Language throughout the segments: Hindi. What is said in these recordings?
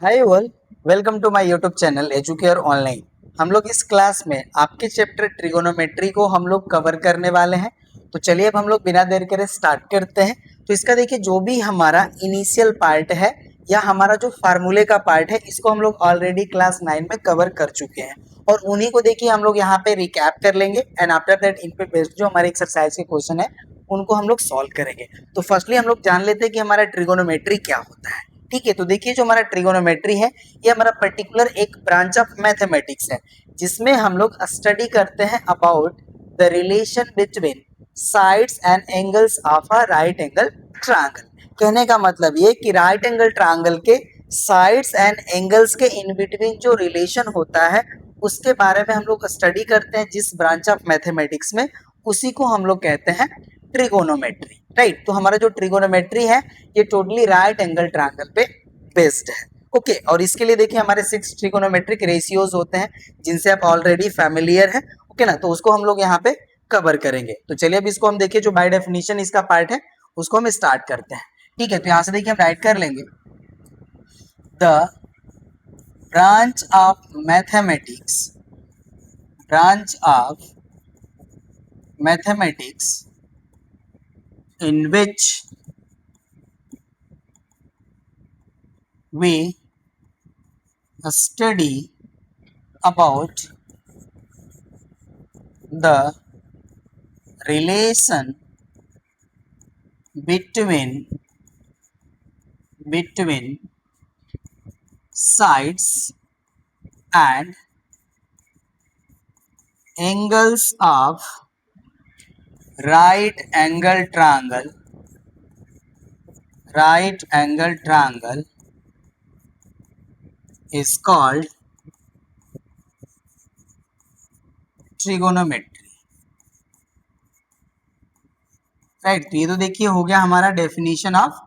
Hi all, welcome to my YouTube channel Educare online. हम लोग इस क्लास में आपके चैप्टर ट्रिगोनोमेट्री को हम लोग कवर करने वाले हैं। तो चलिए अब हम लोग बिना देर करे स्टार्ट करते हैं। तो इसका देखिए जो भी हमारा इनिशियल पार्ट है या हमारा जो फार्मूले का पार्ट है इसको हम लोग ऑलरेडी क्लास 9 में कवर कर चुके हैं और उन्हीं को देखिए हम लोग यहाँ पे रिकैप कर लेंगे एंड आफ्टर दैट इन पे बेस्ड जो हमारे एक्सरसाइज के क्वेश्चन है उनको हम लोग सॉल्व करेंगे। तो फर्स्टली हम लोग जान लेते हैं कि हमारा ट्रिगोनोमेट्री क्या होता है। ठीक है, तो देखिए जो हमारा ट्रिगोनोमेट्री है ये हमारा पर्टिकुलर एक ब्रांच ऑफ मैथमेटिक्स है जिसमें हम लोग स्टडी करते हैं about the relation between sides and angles of a right angle triangle. कहने का मतलब ये कि राइट एंगल ट्रायंगल के साइड्स एंड एंगल्स के इन बिटवीन जो रिलेशन होता है उसके बारे में हम लोग स्टडी करते हैं जिस ब्रांच ऑफ मैथमेटिक्स में, उसी को हम लोग कहते हैं ट्रिगोनोमेट्री। राइट, तो हमारा जो ट्रिगोनोमेट्री है ये टोटली राइट एंगल ट्रायंगल पे बेस्ड है। ओके, और इसके लिए देखिए हमारे 6 ट्रिगोनोमेट्रिक रेशियोज होते हैं जिनसे आप ऑलरेडी फैमिलियर है। ओके ना, तो उसको हम लोग यहाँ पे कवर करेंगे। तो चलिए अब इसको हम देखिए जो बाय डेफिनेशन इसका पार्ट है उसको हम स्टार्ट करते हैं। ठीक है, तो यहाँ से देखिए हम राइट कर लेंगे the branch of mathematics, branch of mathematics in which we study about the relation between sides and angles of right angle triangle is called trigonometry। Right, तो ये तो देखिए हो गया हमारा डेफिनेशन ऑफ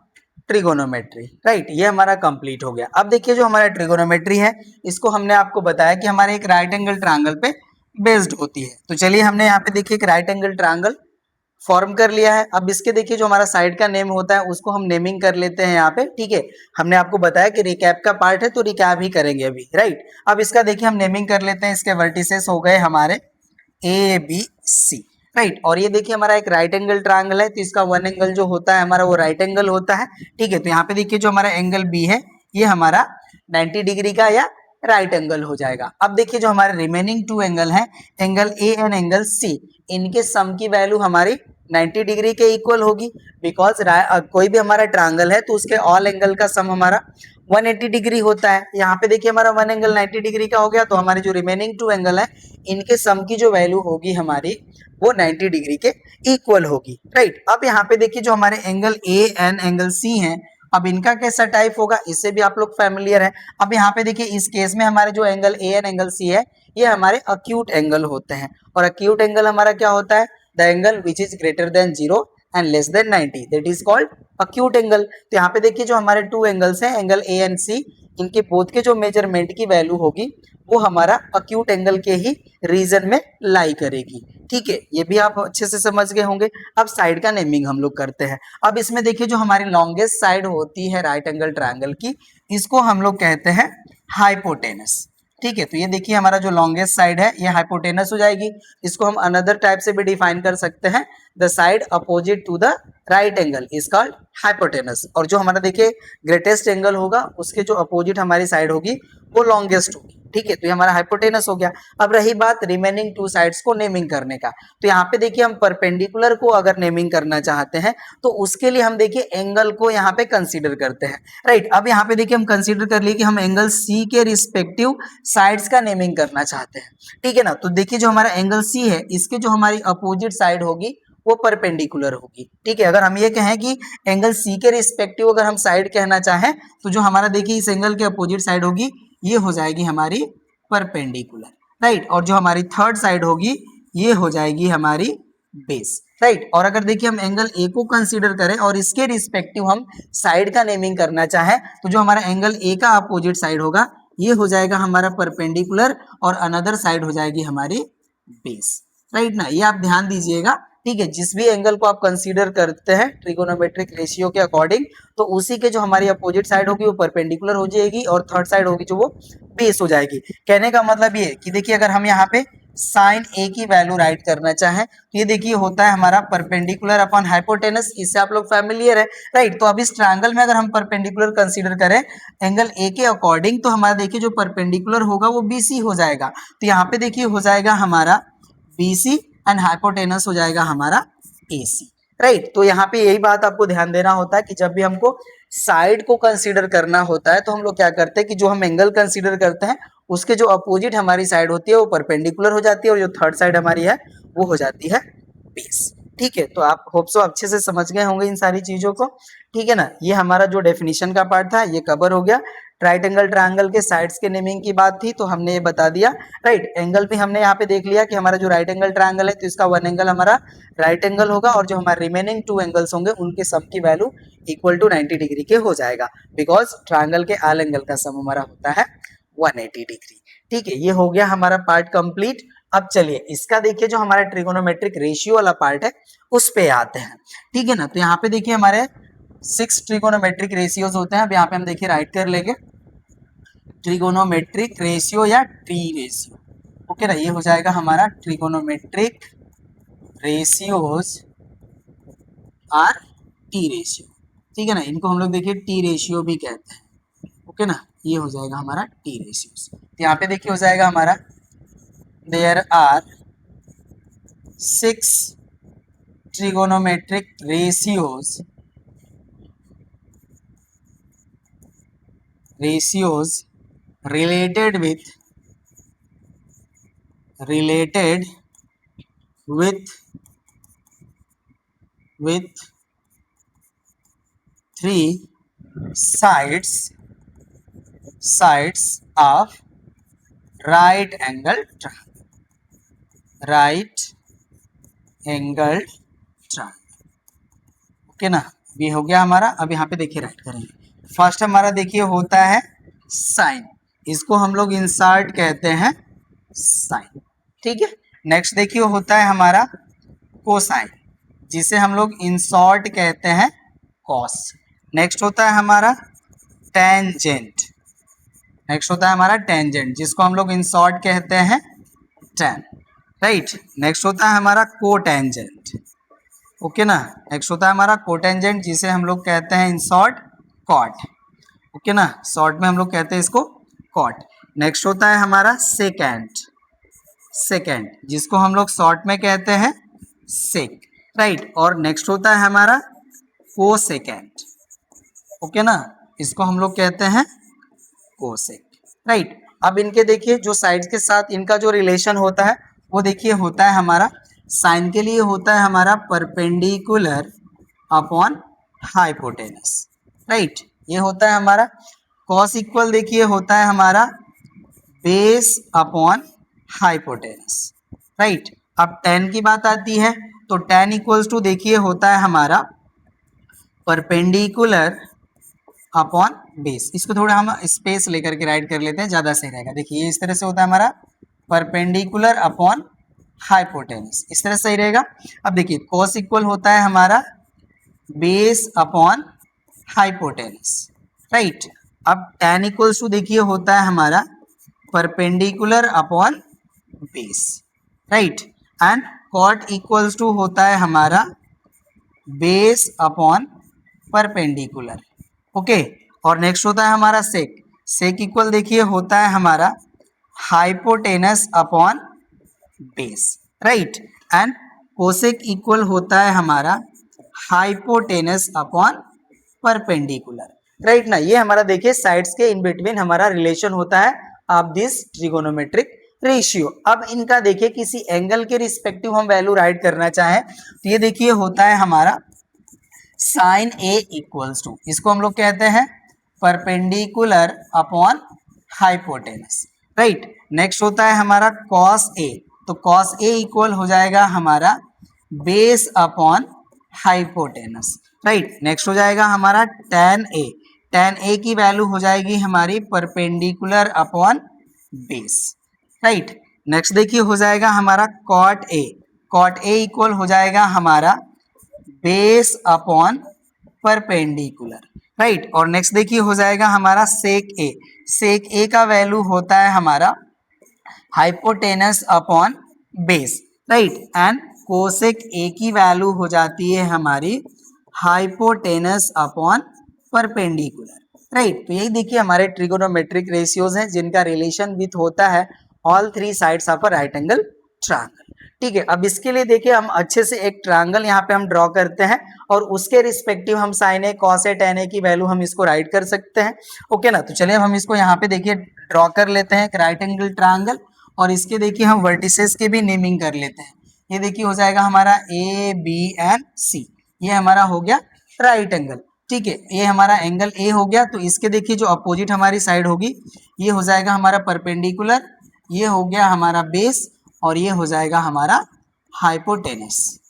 ट्रिगोनोमेट्री। राइट, ये हमारा कंप्लीट हो गया। अब देखिए जो हमारा ट्रिगोनोमेट्री है इसको हमने आपको बताया कि हमारे एक राइट एंगल ट्रायंगल पे बेस्ड होती है। तो चलिए हमने यहाँ पे देखिए एक राइट एंगल ट्रायंगल फॉर्म कर लिया है। अब इसके देखिए जो हमारा साइड का नेम होता है उसको हम नेमिंग कर लेते हैं यहाँ पे। ठीक है, हमने आपको बताया कि रिकैप का पार्ट है तो रिकैप ही करेंगे अभी। राइट, अब इसका देखिए हम नेमिंग कर लेते हैं। इसके वर्टिसेस हो गए हमारे ए बी सी। राइट, और ये देखिए हमारा एक राइट एंगल ट्रायंगल है तो इसका वन एंगल जो होता है हमारा वो राइट एंगल होता है। ठीक है, तो यहाँ पे देखिए जो हमारा एंगल बी है ये हमारा 90 डिग्री का या राइट एंगल हो जाएगा। अब देखिए जो हमारे रिमेनिंग टू एंगल है, angle A and angle C, इनके सम की वैल्यू हमारी 90 डिग्री के इक्वल होगी। बिकॉज कोई भी हमारा ट्रायंगल है तो उसके ऑल एंगल का सम हमारा 180 डिग्री होता है। यहाँ पे देखिए हमारा वन एंगल 90 डिग्री का हो गया तो हमारे जो रिमेनिंग टू एंगल है इनके सम की जो वैल्यू होगी हमारी वो 90 डिग्री के इक्वल होगी। राइट, अब यहाँ पे देखिए जो हमारे angle A and angle C हैं, अब इनका कैसा टाइप होगा इससे भी आप लोग फैमिलियर है। अब यहाँ पे देखिए इस केस में हमारे जो angle A and angle C है ये हमारे अक्यूट एंगल होते हैं और अक्यूट एंगल हमारा क्या होता है, the angle which is greater than 0 and less than 90, that is called acute angle. तो यहाँ पे देखिए जो हमारे टू एंगल्स हैं एंगल ए एंड सी, इनके बोथ के जो मेजरमेंट की वैल्यू होगी वो हमारा अक्यूट एंगल के ही रीजन में लाई करेगी। ठीक है, ये भी आप अच्छे से समझ गए होंगे। अब साइड का नेमिंग हम लोग करते हैं। अब इसमें देखिए जो हमारी लॉन्गेस्ट साइड होती है राइट एंगल ट्रायंगल की, इसको हम लोग कहते हैं हाइपोटेनस। ठीक है, तो ये देखिए हमारा जो लॉन्गेस्ट साइड है ये हाइपोटेनस हो जाएगी। इसको हम अनदर टाइप से भी डिफाइन कर सकते हैं, the side opposite to the right angle is called hypotenuse. और जो हमारा देखिए ग्रेटेस्ट एंगल होगा उसके जो अपोजिट हमारी साइड होगी वो लॉन्गेस्ट होगी। ठीक है, तो ये हमारा हाइपोटेनस हो गया। अब रही बात रिमेनिंग टू साइड्स को नेमिंग करने का, तो यहाँ पे देखिए हम परपेंडिकुलर को अगर नेमिंग करना चाहते हैं तो उसके लिए हम देखिए एंगल को यहाँ पे कंसीडर करते हैं। राइट, अब यहाँ पे देखिए हम कंसीडर कर लिए कि हम एंगल सी के रिस्पेक्टिव साइड्स का नेमिंग करना चाहते हैं। ठीक है ना, तो देखिए जो हमारा एंगल सी है इसके जो हमारी अपोजिट साइड होगी वो परपेंडिकुलर होगी। ठीक है, अगर हम ये कहें कि एंगल सी के रिस्पेक्टिव अगर हम साइड कहना चाहें तो जो हमारा देखिए इस एंगल के अपोजिट साइड होगी ये हो जाएगी हमारी परपेंडिकुलर। राइट, और जो हमारी थर्ड साइड होगी ये हो जाएगी हमारी बेस। राइट, और अगर देखिए हम एंगल ए को कंसीडर करें और इसके रिस्पेक्टिव हम साइड का नेमिंग करना चाहें तो जो हमारा एंगल ए का अपोजिट साइड होगा ये हो जाएगा हमारा परपेंडिकुलर और अनदर साइड हो जाएगी हमारी बेस। राइट ना, ये आप ध्यान दीजिएगा ठीक है, जिस भी एंगल को आप कंसीडर करते हैं ट्रिगोनोमेट्रिक रेशियो के अकॉर्डिंग, तो उसी के जो हमारी अपोजिट साइड होगी वो परपेंडिकुलर हो जाएगी और थर्ड साइड होगी जो वो बेस हो जाएगी। कहने का मतलब ये कि देखिए अगर हम यहाँ पे साइन ए की वैल्यू राइट करना चाहें तो ये देखिए होता है हमारा परपेंडिकुलर अपॉन हाइपोटेनस, इससे आप लोग फैमिलियर है, राइट। तो अब इस ट्रायंगल में अगर हम परपेंडिकुलर कंसीडर करें एंगल ए के अकॉर्डिंग, तो हमारा देखिए जो परपेंडिकुलर होगा वो बीसी हो जाएगा। तो यहाँ पे देखिए हो जाएगा हमारा बीसी एंड हाइपोटेनस हो जाएगा हमारा एसी, राइट। तो यहाँ पे यही बात आपको ध्यान देना होता है कि जब भी हमको साइड को कंसीडर करना होता है तो हम लोग क्या करते हैं कि जो हम एंगल कंसीडर करते हैं उसके जो अपोजिट हमारी साइड होती है वो परपेंडिकुलर हो जाती है और जो थर्ड साइड हमारी है वो हो जाती है बेस। ठीक है, तो आप होप सो अच्छे से समझ गए होंगे इन सारी चीजों को। ठीक है ना, ये हमारा जो डेफिनेशन का पार्ट था ये कवर हो गया। राइट एंगल ट्रायंगल के साइड्स के नेमिंग की बात थी तो हमने ये बता दिया, राइट। एंगल भी हमने यहाँ पे देख लिया कि हमारा जो राइट एंगल ट्रायंगल है तो इसका वन एंगल हमारा राइट एंगल होगा और जो हमारे रिमेनिंग टू एंगल्स होंगे उनके सम की वैल्यू इक्वल टू 90 डिग्री के हो जाएगा, बिकॉज ट्रायंगल के ऑल एंगल का सम हमारा होता है 180 डिग्री। ठीक है, ये हो गया हमारा पार्ट कंप्लीट। अब चलिए इसका देखिए जो हमारा ट्रिगोनोमेट्रिक रेशियो वाला पार्ट है उस पे आते हैं। ठीक है ना, तो यहाँ पे देखिए हमारे 6 ट्रिगोनोमेट्रिक रेशियोज होते हैं। अब यहाँ पे हम देखिए राइट कर लेंगे ट्रिगोनोमेट्रिक रेशियो या टी रेशियो। ओके ना, ये हो जाएगा हमारा trigonometric ratios R T ratio. ठीक है ना, इनको हम लोग देखिए टी रेशियो भी कहते हैं। ओके ना, ये हो जाएगा हमारा टी रेशियोज। तो यहाँ पे देखिए हो जाएगा हमारा there are 6 trigonometric ratios related with three sides of right angle triangle। Okay ना, ये हो गया हमारा। अब यहाँ पे देखिए राइट करेंगे। फर्स्ट हमारा देखिए होता है साइन, इसको हम लोग इंसर्ट कहते हैं साइन। ठीक है, नेक्स्ट देखिए होता है हमारा कोसाइन, जिसे हम लोग इंसर्ट कहते हैं कॉस। नेक्स्ट होता है हमारा टेंजेंट, जिसको हम लोग इंसर्ट कहते हैं टेन, राइट। नेक्स्ट होता है हमारा कोटेंजेंट। ओके ना, नेक्स्ट होता है हमारा कोटेंजेंट, जिसे हम लोग कहते हैं इन शॉर्ट कॉट। ओके ना, शॉर्ट में हम लोग कहते हैं इसको कॉट। नेक्स्ट होता है हमारा सेकेंड, जिसको हम लोग शॉर्ट में कहते हैं सेक, राइट। और नेक्स्ट होता है हमारा कोसेकेंड। ओके ना, इसको हम लोग कहते हैं कोसेक, राइट। अब इनके देखिए जो साइड्स के साथ इनका जो रिलेशन होता है वो देखिए होता है हमारा साइन के लिए होता है हमारा परपेंडिकुलर अपॉन हाइपोटेनस, राइट। ये होता है हमारा कॉस इक्वल देखिए होता है हमारा बेस अपॉन हाइपोटेनस, राइट। अब टेन की बात आती है तो टेन इक्वल्स टू देखिए होता है हमारा परपेंडिकुलर अपॉन बेस। इसको थोड़ा हम स्पेस लेकर के राइट कर लेते हैं, ज्यादा सही रहेगा। देखिए इस तरह से होता है हमारा परपेंडिकुलर अपॉन हाइपोटेनस, इस तरह सही रहेगा। अब देखिए कॉस इक्वल होता है हमारा बेस अपॉन हाइपोटेनस, राइट। अब tan इक्वल्स टू देखिए होता है हमारा perpendicular upon base, right. And cot equals to होता है हमारा बेस अपॉन परपेंडिकुलर। ओके, और नेक्स्ट होता है हमारा सेक इक्वल देखिए होता है हमारा hypotenuse upon base, right. And cosec equal होता है हमारा हाइपोटेनस अपॉन परपेंडिकुलर, राइट ना। ये हमारा देखिए साइड्स के इन बिटवीन हमारा रिलेशन होता है ऑफ दिस ट्रिगोनोमेट्रिक रेशियो। अब इनका देखिए किसी एंगल के रिस्पेक्टिव हम वैल्यू राइट करना चाहें तो ये देखिए होता है हमारा साइन ए इक्वल्स टू, इसको हम लोग कहते हैं perpendicular upon hypotenuse, right. Next होता है हमारा कॉस ए, तो कॉस ए इक्वल हो जाएगा हमारा base upon hypotenuse, right. Next हो जाएगा हमारा tan ए की वैल्यू हो जाएगी हमारी perpendicular upon base, right. Next देखिए हो जाएगा हमारा कॉट ए इक्वल हो जाएगा हमारा बेस अपॉन परपेंडिकुलर, राइट। और नेक्स्ट देखिए हो जाएगा हमारा सेक ए का वैल्यू होता है हमारा hypotenuse upon base, right. And cosec A की वैल्यू हो जाती है हमारी हाइपोटेनस अपॉन परपेंडिकुलर, राइट। तो यही देखिए हमारे ट्रिगोनोमेट्रिक रेशियोज हैं जिनका रिलेशन विथ होता है all three sides of a right angle triangle, ठीक है। अब इसके लिए देखिए हम अच्छे से एक ट्रायंगल यहाँ पे हम ड्रॉ करते हैं और उसके रिस्पेक्टिव हम sign A cos A ten ए की वैल्यू हम इसको राइट कर सकते हैं, ओके ना। तो चलिए हम इसको यहाँ पे देखिए ड्रॉ कर लेते हैं एक राइट एंगल ट्रायंगल और इसके देखिए हम वर्टिसेस के भी नेमिंग कर लेते हैं। ये देखिए हो जाएगा हमारा ए बी एंड सी, ये हमारा हो गया राइट एंगल, ठीक है। ये हमारा एंगल ए हो गया, तो इसके देखिए जो अपोजिट हमारी साइड होगी ये हो जाएगा हमारा परपेंडिकुलर, ये हो गया हमारा बेस और ये हो जाएगा हमारा हाइपोटेनस,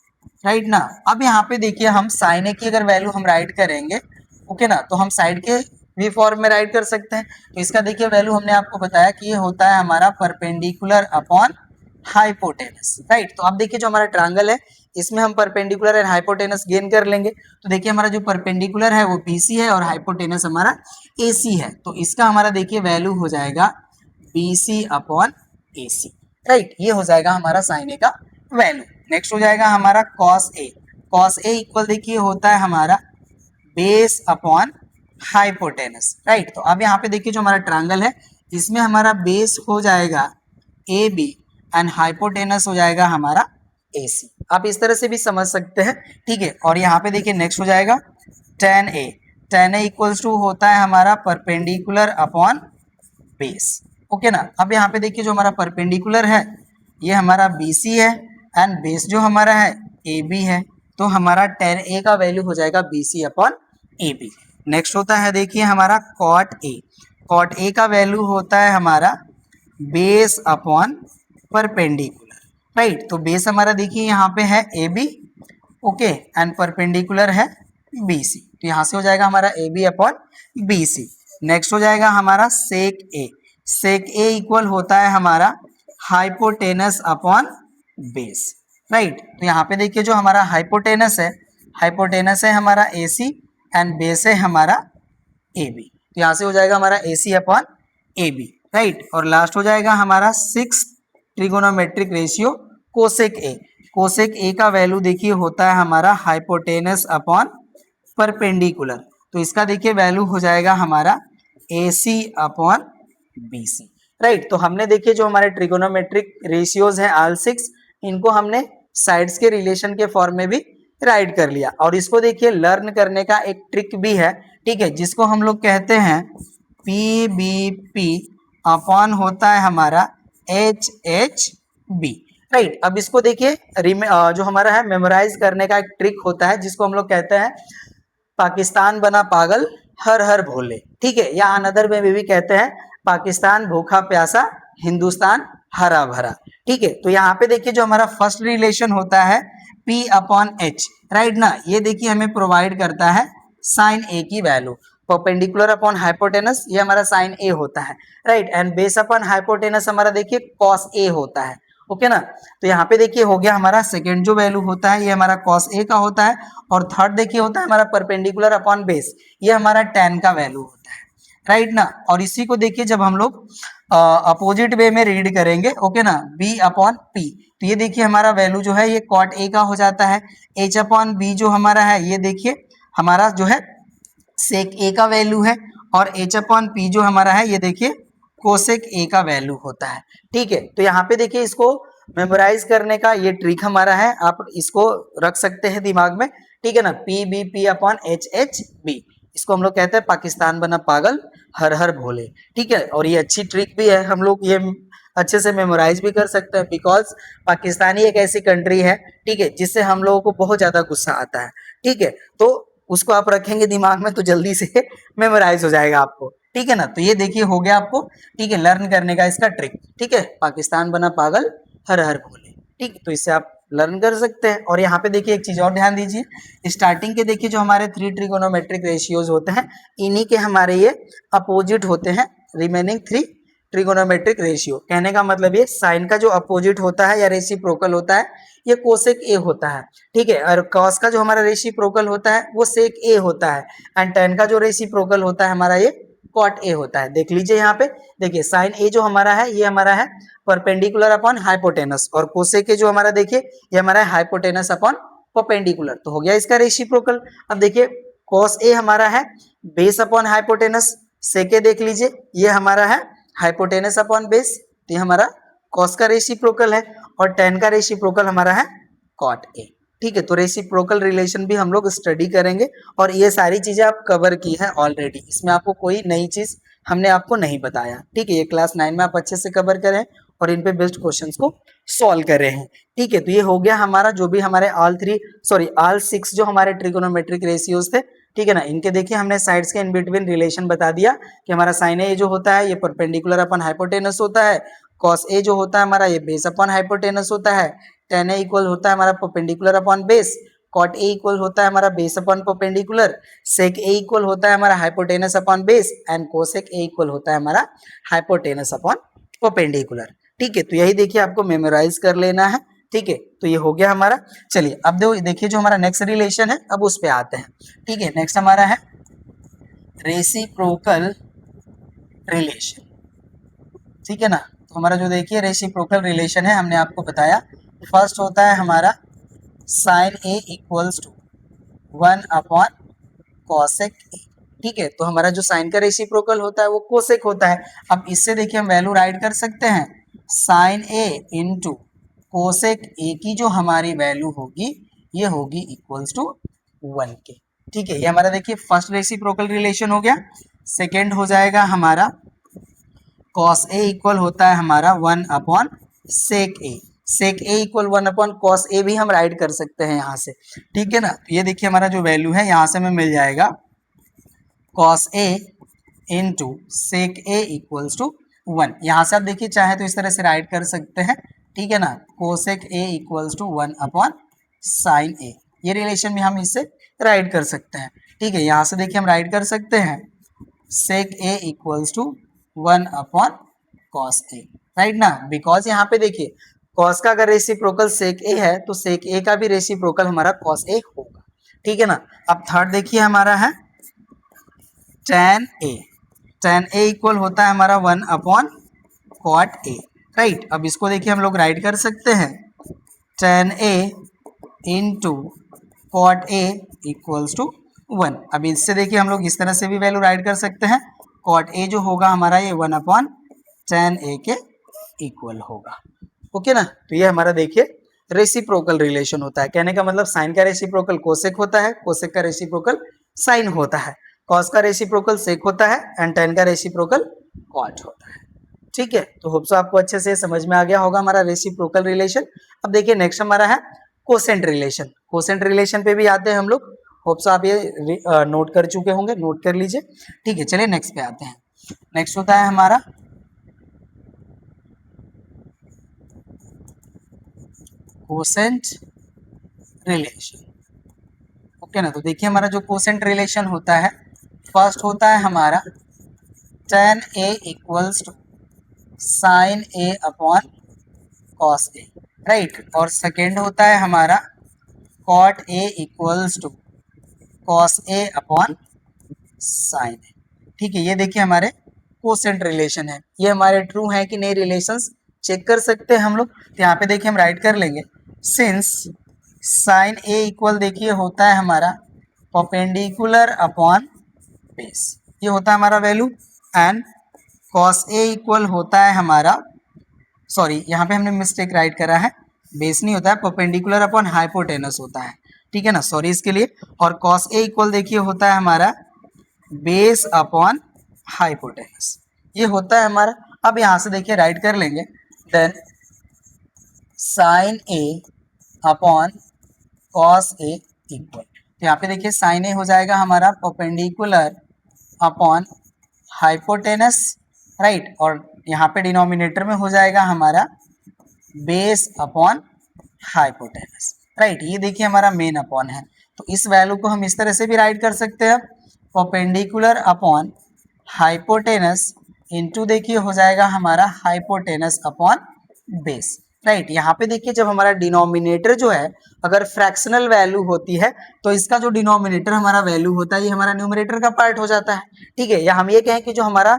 राइट ना। अब यहाँ पे देखिए हम साइन ए की अगर वैल्यू हम राइट करेंगे, ओके ना, तो हम साइड के वी फॉर्म में राइट कर सकते हैं। तो इसका देखिए वैल्यू हमने आपको बताया कि ये होता है हमारा परपेंडिकुलर अपॉन हाइपोटेनस, राइट। तो अब देखिए जो हमारा ट्रायंगल है इसमें हम परपेंडिकुलर एंड हाइपोटेनस गेन कर लेंगे। तो देखिए हमारा जो परपेंडिकुलर है वो BC है और हाइपोटेनस हमारा AC है, तो इसका हमारा देखिए वैल्यू हो जाएगा BC अपॉन AC, राइट। ये हो जाएगा हमारा साइन ए का वैल्यू। नेक्स्ट हो जाएगा हमारा कॉस ए इक्वल देखिए होता है हमारा बेस अपॉन हाइपोटेनस, राइट। तो अब यहाँ पे देखिए जो हमारा ट्रायंगल है इसमें हमारा बेस हो जाएगा AB एंड हाइपोटेनस हो जाएगा हमारा AC। आप इस तरह से भी समझ सकते हैं, ठीक है। और यहाँ पे देखिए नेक्स्ट हो जाएगा tan A इक्वल्स टू होता है हमारा परपेंडिकुलर अपॉन बेस, ओके ना। अब यहाँ पे देखिए जो हमारा परपेंडिकुलर है ये हमारा BC है एंड बेस जो हमारा है AB है, तो हमारा tan A का वैल्यू हो जाएगा BC अपॉन AB। नेक्स्ट होता है देखिए हमारा कॉट A का वैल्यू होता है हमारा बेस अपॉन परपेंडिकुलर, राइट। तो बेस हमारा देखिए यहाँ पे है AB, ओके, एंड परपेंडिकुलर है BC, तो यहाँ से हो जाएगा हमारा AB अपॉन BC। नेक्स्ट हो जाएगा हमारा सेक ए इक्वल होता है हमारा हाइपोटेनस अपॉन बेस, राइट। तो यहाँ पे देखिए जो हमारा हाइपोटेनस है हमारा AC एंड बेस है हमारा AB, तो यहाँ से हो जाएगा हमारा AC अपॉन AB, राइट। और लास्ट हो जाएगा हमारा 6 ट्रिगोनोमेट्रिक रेशियो कोसेक ए का वैल्यू देखिए होता है हमारा हाइपोटेनस अपॉन परपेंडिकुलर, तो इसका देखिए वैल्यू हो जाएगा हमारा AC अपॉन BC, राइट। तो हमने देखिए जो हमारे ट्रिगोनोमेट्रिक रेशियोज हैं ऑल 6, इनको हमने साइड्स के रिलेशन के फॉर्म में भी राइट कर लिया। और इसको देखिए लर्न करने का एक ट्रिक भी है, ठीक है, जिसको हम लोग कहते हैं PBP अपॉन होता है हमारा HHB, राइट। अब इसको देखिए जो हमारा है मेमोराइज करने का एक ट्रिक होता है जिसको हम लोग कहते हैं पाकिस्तान बना पागल हर हर भोले, ठीक है, या अनदर में भी कहते हैं पाकिस्तान भूखा प्यासा हिंदुस्तान हरा भरा, ठीक है। तो यहाँ पे देखिए जो हमारा फर्स्ट रिलेशन होता है P अपॉन H, राइट ना, ये देखिए हमें प्रोवाइड करता है साइन A की वैल्यू, परपेंडिकुलर अपॉन हाइपोटेनस ये हमारा साइन A होता है, right. And base upon hypotenuse हमारा देखिए कॉस A होता है, ओके ना। तो यहाँ पे देखिए हो गया हमारा सेकेंड जो वैल्यू होता है ये हमारा कॉस A का होता है, और थर्ड देखिए होता है हमारा परपेंडिकुलर अपॉन बेस, ये हमारा tan का वैल्यू होता है, राइट ना। और इसी को देखिए जब हम लोग अपोजिट वे में रीड करेंगे, ओके ना, B अपॉन P, तो ये देखिए हमारा वैल्यू जो है ये कॉट A का हो जाता है। H अपॉन B जो हमारा है ये देखिए हमारा जो है सेक A का वैल्यू है, और H अपॉन P जो हमारा है ये देखिए कोसेक A का वैल्यू होता है, ठीक है। तो यहाँ पे देखिए इसको मेमोराइज करने का ये ट्रिक हमारा है, आप इसको रख सकते हैं दिमाग में, ठीक है ना, PBP अपॉन HHB, इसको हम लोग कहते हैं पाकिस्तान बना पागल हर हर भोले, ठीक है। और ये अच्छी ट्रिक भी है, हम लोग ये अच्छे से मेमोराइज भी कर सकते हैं, बिकॉज पाकिस्तानी एक ऐसी कंट्री है, ठीक है, जिससे हम लोगों को बहुत ज्यादा गुस्सा आता है, ठीक है। तो उसको आप रखेंगे दिमाग में तो जल्दी से मेमोराइज हो जाएगा आपको, ठीक है ना। तो ये देखिए हो गया आपको, ठीक है, लर्न करने का इसका ट्रिक, ठीक है, पाकिस्तान बना पागल हर हर भोले, ठीक। तो इससे आप लर्न कर सकते हैं। और यहाँ पे देखिए एक चीज और ध्यान दीजिए, स्टार्टिंग के देखिए जो हमारे 3 ट्रिगोनोमेट्रिक रेशियोज होते हैं इन्हीं के हमारे ये अपोजिट होते हैं रिमेनिंग 3 ट्रिगोनोमेट्रिक रेशियो। कहने का मतलब ये साइन का जो अपोजिट होता है या रेसिप्रोकल होता है ये कोसेक ए होता है, ठीक है। और कॉस का जो हमारा रेसिप्रोकल होता है वो सेक ए होता है, एंड टेन का जो रेसिप्रोकल होता है हमारा ये कॉट ए होता है। देख लीजिए यहाँ पे, देखिए साइन ए जो हमारा है ये हमारा है परपेंडिकुलर अपॉन हाइपोटेनस, और कोसेक ए जो हमारा देखिए ये हमारा है हाइपोटेनस अपॉन परपेंडिकुलर। तो हो गया इसका रेसिप्रोकल। अब देखिए कॉस ए हमारा है बेस अपॉन हाइपोटेनस, सेक ए देख लीजिए ये हमारा है हाइपोटेनस अपॉन बेस, तो ये हमारा कॉस का रेसिप्रोकल है, और टेन का रेसिप्रोकल हमारा है कॉट ए, ठीक है। तो रेसिप्रोकल रिलेशन भी हम लोग स्टडी करेंगे, और ये सारी चीजें आप कवर की है ऑलरेडी, इसमें आपको कोई नई चीज हमने आपको नहीं बताया, ठीक है। ये क्लास 9 में आप अच्छे से कवर करें और इन पे बेस्ड क्वेश्चंस को सॉल्व कर रहे हैं, ठीक है। तो ये हो गया हमारा जो भी हमारे ऑल 6 जो हमारे ट्रिगोनोमेट्रिक रेशियोज थे, ठीक है ना। इनके देखिए हमने साइड्स के इन बिटवीन रिलेशन बता दिया कि हमारा साइन ए जो होता है ये परपेंडिकुलर अपन हाइपोटेनस होता है, कॉस ए जो होता है हमारा ये बेस अपॉन हाइपोटेनस होता है, टेन ए इक्वल होता है हमारा perpendicular upon base, cot A equal होता है हमारा base upon perpendicular, sec A equal होता है हमारा hypotenuse upon base, and cosec A equal होता है हमारा हाइपोटेनस अपॉन परपेंडिकुलर, ठीक है। तो यही देखिए आपको मेमोराइज कर लेना है, ठीक है। तो ये हो गया हमारा। चलिए अब देखिए जो हमारा नेक्स्ट रिलेशन है अब उस पे आते हैं, ठीक है। नेक्स्ट हमारा है रेसिप्रोकल रिलेशन, ठीक है ना। तो हमारा जो देखिए रेसिप्रोकल रिलेशन है हमने आपको बताया, फर्स्ट होता है हमारा sine A equals to 1 upon cosec A, ठीक है। तो हमारा जो साइन का रेसिप्रोकल होता है वो कोसेक होता है। अब इससे देखिए हम वैल्यू राइट कर सकते हैं, sine A into cosec A की जो हमारी वैल्यू होगी ये होगी इक्वल्स टू 1 के, ठीक है। ये हमारा देखिए फर्स्ट रेसिप्रोकल रिलेशन हो गया। सेकेंड हो जाएगा हमारा कॉस ए इक्वल होता है हमारा 1 upon sec A, sec A equal 1 upon cos ए भी हम राइट कर सकते हैं यहाँ से, ठीक है ना। तो ये देखिए हमारा जो वैल्यू है यहाँ से हमें मिल जाएगा cos A into sec A equals to 1। यहाँ से आप देखिए चाहे तो इस तरह से राइट कर सकते हैं, ठीक है ना। Cosec A equals to 1 upon sine A, ये रिलेशन भी हम इससे राइट कर सकते हैं, ठीक है। यहाँ से देखिए हम राइट कर सकते हैं sec A equals to 1 upon cos A, right ना। बिकॉज यहाँ पे देखिए कॉस का अगर रेसिप्रोकल सेक ए है तो सेक ए का भी रेसिप्रोकल हमारा कॉस ए होगा, ठीक है ना। अब थर्ड देखिए हमारा है tan ए, tan ए इक्वल होता है हमारा 1 अपॉन कॉट ए, राइट। अब इसको देखिए हम लोग राइट कर सकते हैं tan A into cot A equals to 1। अब इससे देखिए हम लोग इस तरह से भी वैल्यू राइट कर सकते हैं, कॉट ए जो होगा हमारा ये 1 अपॉन tan ए के इक्वल होगा, ओके ना। तो ये हमारा देखिए रेसिप्रोकल रिलेशन होता है, कहने का मतलब साइन का रेसिप्रोकल कोसेक होता है, कोसेक का रेसिप्रोकल साइन होता है, कॉस का रेसिप्रोकल सेक होता है, एंड टेन का रेसिप्रोकल कॉट होता है, ठीक है। तो होप सो आपको अच्छे से समझ में आ गया होगा हमारा रेसिप्रोकल रिलेशन। अब देखिए नेक्स्ट हमारा है कोसेंट रिलेशन, कोसेंट रिलेशन पे भी आते हैं हम लोग, होप सो आप ये नोट कर चुके होंगे, नोट कर लीजिए, ठीक है। चलिए नेक्स्ट पे आते हैं। नेक्स्ट होता है हमारा कोसेंट रिलेशन, ओके ना। तो देखिए हमारा जो कोसेंट रिलेशन होता है फर्स्ट होता है हमारा tan A equals to sine A upon cos A, right. और सेकेंड होता है हमारा cot A equals to cos A upon sine A, ठीक है। ये देखिए हमारे कोसेंट रिलेशन है, ये हमारे ट्रू है कि नहीं रिलेशंस चेक कर सकते हैं हम लोग। तो यहाँ पे देखिए हम राइट कर लेंगे सिंस साइन ए इक्वल देखिए होता है हमारा परपेंडिकुलर अपॉन बेस, ये होता है हमारा value, and cos A equal होता है हमारा, सॉरी यहाँ पे हमने मिस्टेक राइट करा है, बेस नहीं होता है, परपेंडिकुलर अपॉन हाइपोटेनस होता है, ठीक है ना, सॉरी इसके लिए। और कॉस ए इक्वल देखिए होता है हमारा बेस अपॉन हाइपोटेनस, ये होता है हमारा। अब यहाँ से देखिए राइट कर लेंगे then sign A upon cos A equal, तो यहाँ पे देखिए साइन ए हो जाएगा हमारा परपेंडिकुलर अपॉन हाइपोटेनस, राइट। और यहाँ पे डिनोमिनेटर में हो जाएगा हमारा बेस अपॉन हाइपोटेनस, राइट। ये देखिए हमारा मेन अपॉन है, तो इस वैल्यू को हम इस तरह से भी राइट कर सकते हैं परपेंडिकुलर अपॉन हाइपोटेनस इंटू देखिए हो जाएगा हमारा हाइपोटेनस अपॉन बेस, राइट। यहाँ पे देखिए जब हमारा डिनोमिनेटर जो है अगर फ्रैक्शनल वैल्यू होती है तो इसका जो डिनोमिनेटर हमारा वैल्यू होता है ये हमारा न्यूमरेटर का पार्ट हो जाता है, ठीक है। या हम ये कहें कि जो हमारा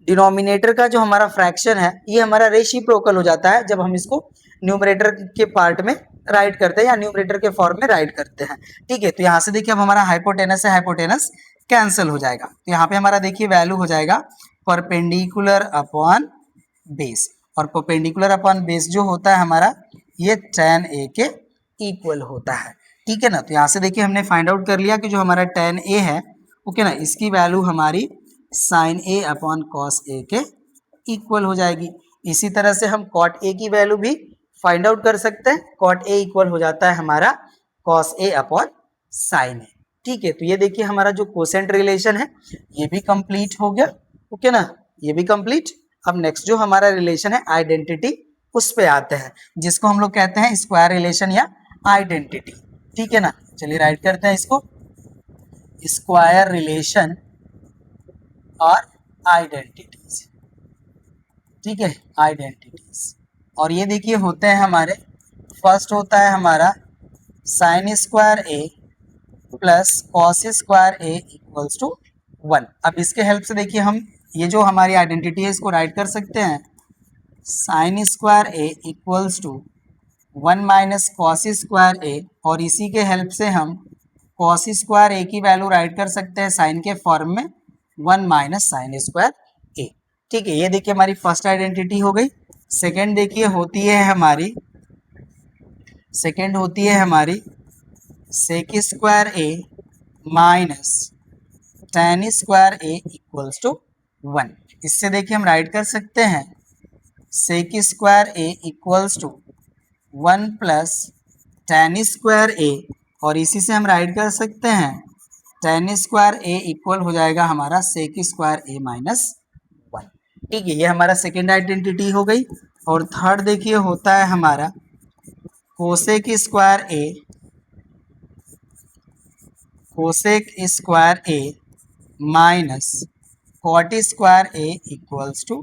डिनोमिनेटर का जो हमारा फ्रैक्शन है ये हमारा रेसिप्रोकल हो जाता है जब हम इसको न्यूमरेटर के पार्ट में राइट करते हैं या न्यूमरेटर के फॉर्म में राइट करते हैं, ठीक है। तो यहाँ से देखिए अब हमारा हाइपोटेनस से हाइपोटेनस कैंसिल हो जाएगा, तो यहाँ पे हमारा देखिए वैल्यू हो जाएगा परपेंडिकुलर अपॉन बेस, और परपेंडिकुलर अपॉन बेस जो होता है हमारा ये tan a के इक्वल होता है, ठीक है ना। तो यहाँ से देखिए हमने फाइंड आउट कर लिया कि जो हमारा tan a है ओके ना इसकी वैल्यू हमारी sin a upon cos a के इक्वल हो जाएगी। इसी तरह से हम cot a की वैल्यू भी फाइंड आउट कर सकते हैं, cot a इक्वल हो जाता है हमारा cos a upon sin a, ठीक है। तो ये देखिए हमारा जो कोसेंट रिलेशन है ये भी कंप्लीट हो गया, ओके ना, ये भी कंप्लीट। अब नेक्स्ट जो हमारा रिलेशन है आइडेंटिटी उस पे आते हैं जिसको हम लोग कहते हैं स्क्वायर रिलेशन या आइडेंटिटी, ठीक है ना। चलिए राइट करते हैं इसको, स्क्वायर रिलेशन और आइडेंटिटीज, ठीक है, आइडेंटिटीज। और ये देखिए होते हैं हमारे, फर्स्ट होता है हमारा sine square A plus cos square A equals to 1। अब इसके हेल्प से देखिए हम ये जो हमारी आइडेंटिटी है इसको राइट कर सकते हैं, sine square A equals to 1 minus cos square A, और इसी के हेल्प से हम कॉस स्क्वायर ए की वैल्यू राइट कर सकते हैं साइन के फॉर्म में 1 माइनस साइन स्क्वायर ए, ठीक है। ये देखिए हमारी फर्स्ट आइडेंटिटी हो गई। सेकेंड देखिए होती है हमारी, सेकेंड होती है हमारी sec square A minus tan square A equals to 1। इससे देखिए हम राइट कर सकते हैं sec square A equals to 1 plus tan square A, और इसी से हम राइट कर सकते हैं tan स्क्वायर ए इक्वल हो जाएगा हमारा सेक स्क्वायर ए माइनस 1, ठीक है। ये हमारा सेकेंड आइडेंटिटी हो गई। और थर्ड देखिए होता है हमारा cosec square A, cosec square A minus cot square A equals to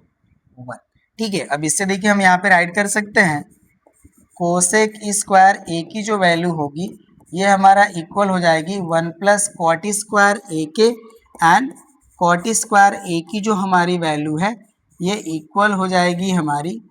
1, ठीक है। अब इससे देखिए हम यहाँ पे राइट कर सकते हैं कोसेक स्क्वायर ए की जो वैल्यू होगी ये हमारा इक्वल हो जाएगी 1 प्लस कॉट स्क्वायर ए के, एंड कॉट स्क्वायर ए की जो हमारी वैल्यू है ये इक्वल हो जाएगी हमारी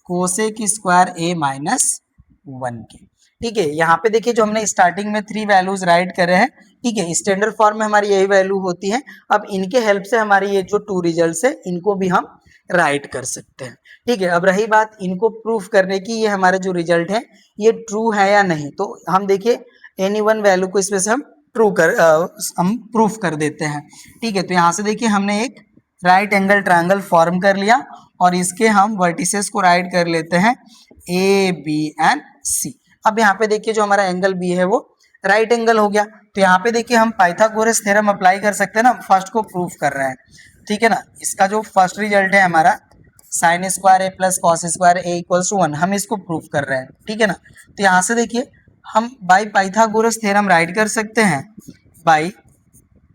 कोसेक स्क्वायर ए माइनस 1 के, ठीक है। यहाँ पे देखिए जो हमने स्टार्टिंग में 3 वैल्यूज राइट करे हैं, ठीक है, स्टैंडर्ड फॉर्म में हमारी यही वैल्यू होती है। अब इनके हेल्प से हमारी ये जो 2 रिजल्ट्स है इनको भी हम राइट कर सकते हैं, ठीक है। अब रही बात इनको प्रूफ करने की, ये हमारे जो रिजल्ट है ये ट्रू है या नहीं, तो हम देखिए एनी वन वैल्यू को इसमें से हम हम प्रूफ कर देते हैं, ठीक है। तो यहाँ से देखिए हमने एक राइट एंगल ट्रायंगल फॉर्म कर लिया और इसके हम वर्टिसेस को राइट कर लेते हैं ए बी एंड सी। अब यहाँ पे देखिए जो हमारा एंगल बी है वो राइट एंगल हो गया, तो यहाँ पे देखिए हम पाइथागोरस थ्योरम अप्लाई कर सकते हैं ना, फर्स्ट को प्रूफ कर रहे हैं, ठीक है ना। इसका जो फर्स्ट रिजल्ट है हमारा sine square A plus cos square A equals to 1, हम इसको प्रूफ कर रहे हैं, ठीक है ना। तो यहाँ से देखिए हम बाई पाइथागोरस थ्योरम राइट कर सकते हैं बाई,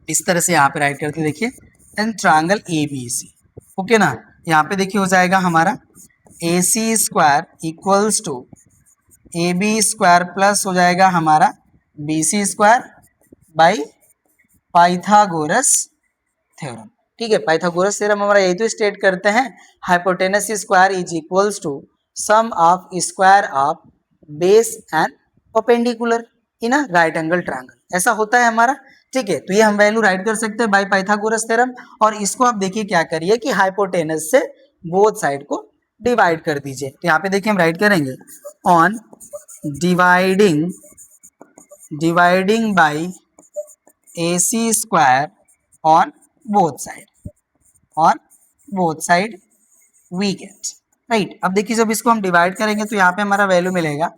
इस तरह से यहाँ पे राइट करते देखिए an triangle A B C, okay ना। यहाँ पे देखिए हो जाएगा हमारा A C square equals to A B square plus हो जाएगा हमारा B C square by Pythagoras theorem, ठीक है। पाइथागोरस थ्योरम हमारा यही तो स्टेट करते हैं hypotenuse square is equals to sum of square of base and perpendicular in a right angle triangle, ऐसा होता है हमारा, ठीक है। तो ये हम वैल्यू राइट कर सकते हैं बाय पाइथागोरस थ्योरम। और इसको आप देखिए क्या करिए कि हाइपोटेनस से बोथ साइड को डिवाइड कर दीजिए। तो यहाँ पे देखिए हम राइट करेंगे on dividing by AC square on both side we get right. अब देखिए जब इसको हम डिवाइड करेंगे तो यहाँ पे हमारा वैल्यू मिलेगा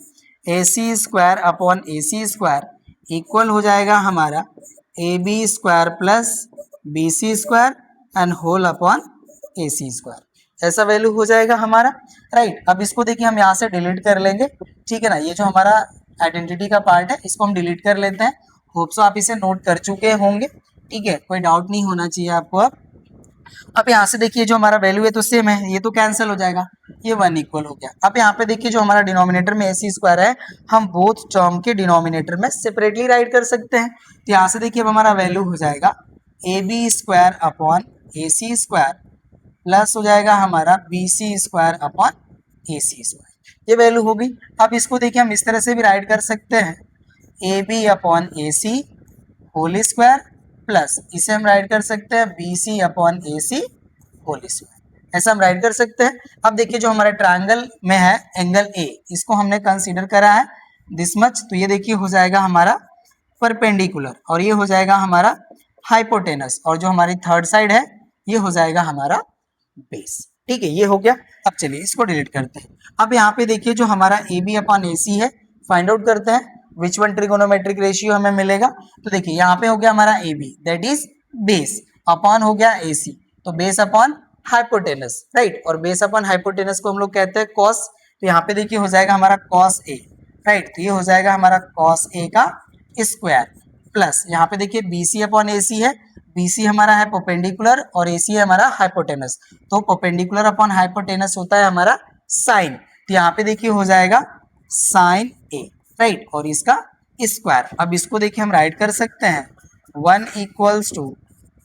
AC square upon AC square equal हो जाएगा हमारा AB square plus BC square and whole upon AC square, ऐसा वैल्यू हो जाएगा हमारा, राइट। अब इसको देखिए हम यहाँ से डिलीट कर लेंगे, ठीक है ना। ये जो हमारा आइडेंटिटी का पार्ट है इसको हम डिलीट कर लेते हैं। होप सो आप इसे नोट कर चुके होंगे, ठीक है, कोई डाउट नहीं होना चाहिए आपको अब। अब यहाँ से देखिए जो हमारा वैल्यू है तो सेम है, ये तो कैंसिल हो जाएगा, ये 1 इक्वल हो गया। अब यहाँ पे देखिए जो हमारा डिनोमिनेटर में AC स्क्वायर है, हम बोथ टर्म के डिनोमिनेटर में सेपरेटली राइट कर सकते हैं। तो यहाँ से देखिए अब हमारा वैल्यू हो जाएगा AB square upon AC square plus हो जाएगा हमारा BC square upon AC square, ये वैल्यू होगी। अब इसको देखिए हम इस तरह से भी राइट कर सकते हैं, AB upon AC whole square plus इसे हम राइट कर सकते हैं BC upon AC whole square, ऐसा हम राइट कर सकते हैं। अब देखिए जो हमारे ट्रायंगल में है एंगल A, इसको हमने कंसीडर करा है दिस मच, तो ये देखिए हो जाएगा हमारा परपेंडिकुलर और ये हो जाएगा हमारा हाइपोटेनस, और जो हमारी थर्ड साइड है ये हो जाएगा हमारा बेस। ठीक है, ये हो गया। अब चलिए इसको डिलीट करते हैं। अब यहाँ पे देखिए जो हमारा AB अपॉन AC है, फाइंड आउट करते हैं विच वन ट्रिगोनोमेट्रिक रेशियो हमें मिलेगा। तो देखिए यहाँ पे हो गया हमारा AB that is base, upon हो गया AC, तो बेस अपॉन हाइपोटेनस, राइट, और बेस अपॉन हाइपोटेनस को हम लोग कहते हैं कॉस। तो यहाँ पे देखिए हो जाएगा हमारा कॉस A, राइट, तो ये हो जाएगा हमारा कॉस A का स्क्वायर प्लस यहाँ पे देखिए BC अपॉन AC है, BC हमारा है परपेंडिकुलर और AC है हमारा हाइपोटेनस, तो परपेंडिकुलर अपॉन हाइपोटेनस होता है हमारा साइन, तो यहाँ पे देखिए हो जाएगा साइन A, राइट, और इसका स्क्वायर। अब इसको देखिए हम राइट कर सकते हैं 1 equals to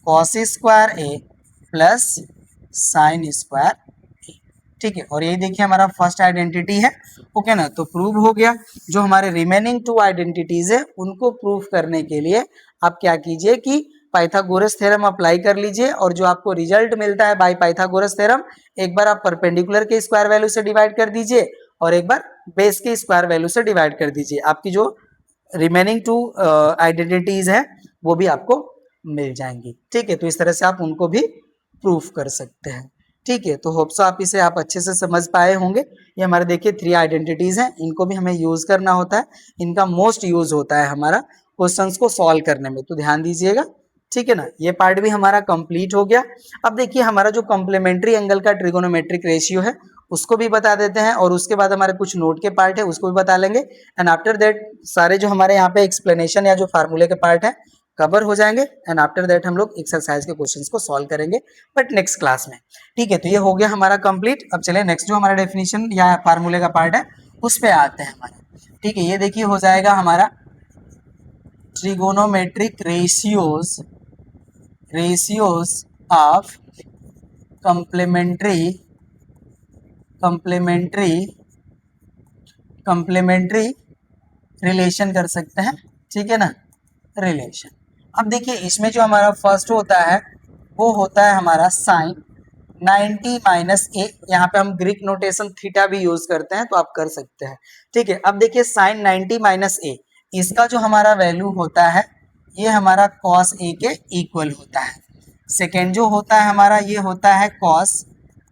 cos square A plus sine square A, ठीक है, और यही देखिए हमारा फर्स्ट आइडेंटिटी है। ओके ना, तो प्रूव हो गया। जो हमारे रिमेनिंग 2 आइडेंटिटीज है उनको प्रूव करने के लिए आप क्या कीजिए कि पाइथागोरस थ्योरम अप्लाई कर लीजिए, और जो आपको रिजल्ट मिलता है बाय पाइथागोरस थ्योरम, एक बार आप परपेंडिकुलर के स्क्वायर वैल्यू से डिवाइड कर दीजिए और एक बार बेस के स्क्वायर वैल्यू से डिवाइड कर दीजिए, आपकी जो रिमेनिंग 2 आइडेंटिटीज है वो भी आपको मिल जाएंगी। ठीक है, तो इस तरह से आप उनको भी प्रूफ कर सकते हैं। ठीक है, तो होप सो आप इसे आप अच्छे से समझ पाए होंगे। ये हमारे देखिए 3 आइडेंटिटीज हैं, इनको भी हमें यूज करना होता है, इनका मोस्ट यूज होता है हमारा क्वेश्चंस को सॉल्व करने में, तो ध्यान दीजिएगा। ठीक है ना, ये पार्ट भी हमारा कंप्लीट हो गया। अब देखिए हमारा जो कॉम्प्लीमेंट्री एंगल का ट्रिगोनोमेट्रिक रेशियो है उसको भी बता देते हैं, और उसके बाद हमारे कुछ नोट के पार्ट है उसको भी बता लेंगे, एंड आफ्टर दैट सारे जो हमारे यहाँ पे एक्सप्लेनेशन या जो फार्मूले के पार्ट है कवर हो जाएंगे, एंड आफ्टर दैट हम लोग एक्सरसाइज के क्वेश्चंस को सॉल्व करेंगे बट नेक्स्ट क्लास में। ठीक है, तो ये हो गया हमारा कंप्लीट। अब चले नेक्स्ट जो हमारा डेफिनेशन या फार्मूले का पार्ट है उस पे आते हैं हमारे। ठीक है, ये देखिए हो जाएगा हमारा trigonometric ratios of complementary relation कर सकते हैं। ठीक है ना, रिलेशन। अब देखिए इसमें जो हमारा फर्स्ट होता है वो होता है हमारा साइन 90 माइनस ए, यहाँ पे हम ग्रीक नोटेशन थीटा भी यूज करते हैं तो आप कर सकते हैं। ठीक है, अब देखिए साइन 90 माइनस ए, इसका जो हमारा वैल्यू होता है ये हमारा कॉस ए के इक्वल होता है। सेकेंड जो होता है हमारा ये होता है कॉस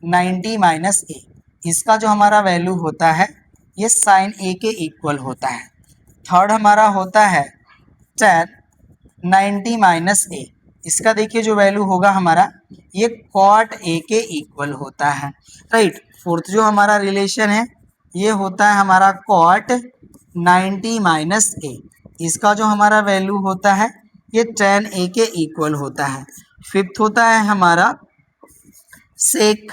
90 माइनस ए, इसका जो हमारा वैल्यू होता है ये साइन ए के इक्वल होता है। थर्ड हमारा होता है tan 90 माइनस ए, इसका देखिए जो वैल्यू होगा हमारा ये कॉट ए के इक्वल होता है, राइट। फोर्थ जो हमारा रिलेशन है ये होता है हमारा कॉट 90 माइनस ए, इसका जो हमारा वैल्यू होता है ये tan ए के इक्वल होता है। फिफ्थ होता है हमारा सेक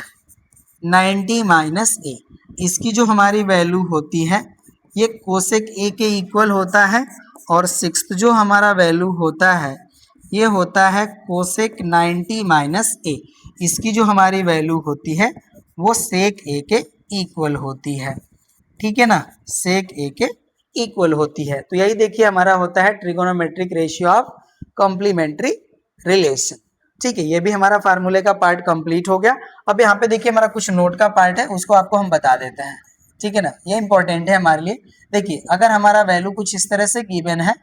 90 माइनस ए, इसकी जो हमारी वैल्यू होती है ये कोसेक ए के इक्वल होता है। और सिक्स्थ जो हमारा वैल्यू होता है ये होता है कोसेक 90 माइनस ए, इसकी जो हमारी वैल्यू होती है वो सेक ए के इक्वल होती है। ठीक है ना, सेक ए के इक्वल होती है। तो यही देखिए हमारा होता है trigonometric ratio of complementary relation. ठीक है, ये भी हमारा फार्मूले का पार्ट कंप्लीट हो गया। अब यहाँ पे देखिए हमारा कुछ नोट का पार्ट है उसको आपको हम बता देते हैं। ठीक है ना, ये इंपॉर्टेंट है हमारे लिए। देखिए अगर हमारा वैल्यू कुछ इस तरह से गिवन है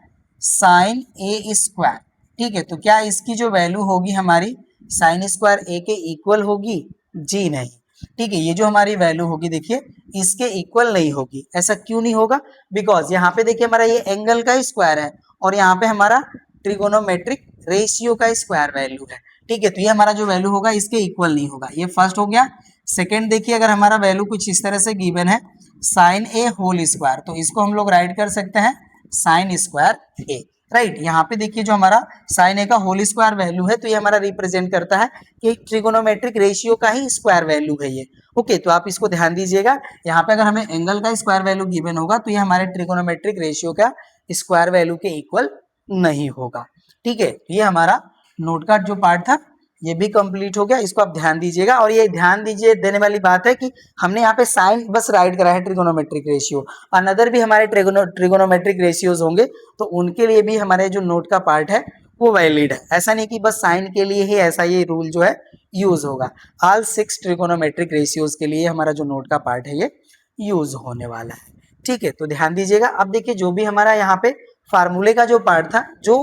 साइन ए स्क्वायर, ठीक है, तो क्या इसकी जो वैल्यू होगी हमारी साइन स्क्वायर ए के इक्वल होगी? जी नहीं। ठीक है, ये जो हमारी वैल्यू होगी देखिए इसके इक्वल नहीं होगी। ऐसा क्यों नहीं होगा? बिकॉज यहाँ पे देखिए हमारा ये एंगल का स्क्वायर है और यहाँ पे हमारा ट्रिगोनोमेट्रिक रेशियो का स्क्वायर वैल्यू है। ठीक है, तो ये हमारा जो वैल्यू होगा इसके इक्वल नहीं होगा, ये फर्स्ट हो गया। सेकेंड देखिए अगर हमारा वैल्यू कुछ इस तरह से गिवन है साइन ए होल स्क्वायर, तो इसको हम लोग राइट कर सकते हैं साइन स्क्वायर ए, राइट। यहाँ पे देखिए जो हमारा साइन ए का होल स्क्वायर वैल्यू है तो ये हमारा रिप्रेजेंट करता है कि ट्रिगोनोमेट्रिक रेशियो का ही स्क्वायर वैल्यू है ये। ओके, तो आप इसको ध्यान दीजिएगा। यहाँ पे अगर हमें एंगल का स्क्वायर वैल्यू गिवन होगा तो ये हमारे ट्रिगोनोमेट्रिक रेशियो का स्क्वायर वैल्यू के इक्वल नहीं होगा। ठीक है, ये हमारा नोट का जो पार्ट था ये भी कंप्लीट हो गया, इसको आप ध्यान दीजिएगा। और ये ध्यान दीजिए देने वाली बात है कि हमने यहाँ पे साइन बस राइट करा है ट्रिगोनोमेट्रिक रेशियो, अनदर भी हमारे ट्रिगोनोमेट्रिक रेशियोज होंगे तो उनके लिए भी हमारे जो नोट का पार्ट है वो वैलिड है। ऐसा नहीं कि बस साइन के लिए ही ऐसा ये रूल जो है यूज होगा, ऑल 6 ट्रिगोनोमेट्रिक रेशियोज के लिए हमारा जो नोट का पार्ट है ये यूज होने वाला है। ठीक है, तो ध्यान दीजिएगा। अब देखिए जो भी हमारा यहाँ पे फार्मूले का जो पार्ट था जो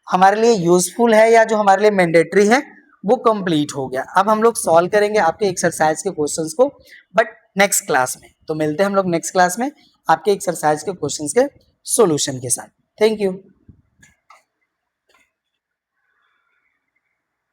हमारे लिए यूजफुल है या जो हमारे लिए मैंडेटरी है वो कंप्लीट हो गया। अब हम लोग सॉल्व करेंगे आपके एक्सरसाइज के क्वेश्चंस को, बट नेक्स्ट क्लास में। तो मिलते हैं हम लोग नेक्स्ट क्लास में आपके एक्सरसाइज के क्वेश्चंस के सॉल्यूशन के साथ। Thank you.